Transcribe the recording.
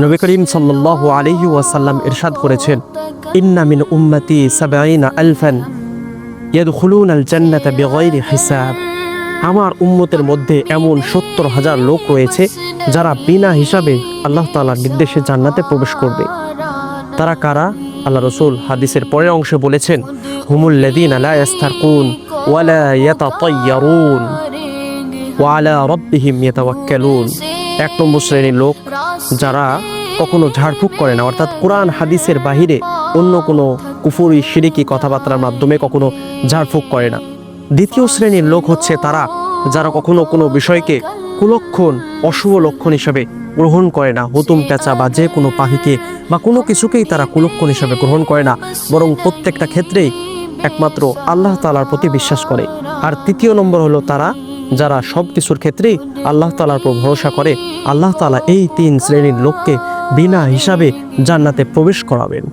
নবী করিম সাল্লাল্লাহু আলাইহি ওয়াসাল্লাম ইরশাদ করেছেন, ইন্না মিন উম্মতি ৭০ আলফান ইয়াদখুলুনাল জান্নাতা বিগাইরি হিসাব। আমার উম্মতের মধ্যে এমন ৭০,০০০ লোক রয়েছে যারা বিনা হিসাবে আল্লাহ তাআলার নির্দেশে জান্নাতে প্রবেশ করবে। তারা কারা? আল্লাহ রাসূল হাদিসের পরের অংশে বলেছেন, হুমুল্লাযীনা লা ইস্তারকুন ওয়া লা ইয়াতাতায়্যারুন ওয়া আলা রাব্বিহিম ইয়াতাওয়াক্কালুন। এক নম্বর শ্রেণীর লোক যারা কখনো ঝাড়ফুঁক করে না, অর্থাৎ কোরআন হাদিসের বাহিরে অন্য কোনো কুফরি শিরকি কথাবার্তার মাধ্যমে কখনো ঝাড়ফুঁক করে না। দ্বিতীয় শ্রেণীর লোক হচ্ছে তারা যারা কখনো কোনো বিষয়কে কুলক্ষণ, অশুভ লক্ষণ হিসাবে গ্রহণ করে না। হুতুম পেঁচা বা যে কোনো পাখিকে বা কোনো কিছুকেই তারা কুলক্ষণ হিসাবে গ্রহণ করে না, বরং প্রত্যেকটা ক্ষেত্রেই একমাত্র আল্লাহ তাআলার প্রতি বিশ্বাস করে। আর তৃতীয় নম্বর হলো তারা যারা সব কিছুর ক্ষেত্রেই আল্লাহ তাআলার উপর ভরসা করে। আল্লাহ তাআলা এই ৩ শ্রেণীর লোককে বিনা হিসাবে জান্নাতে প্রবেশ করাবেন।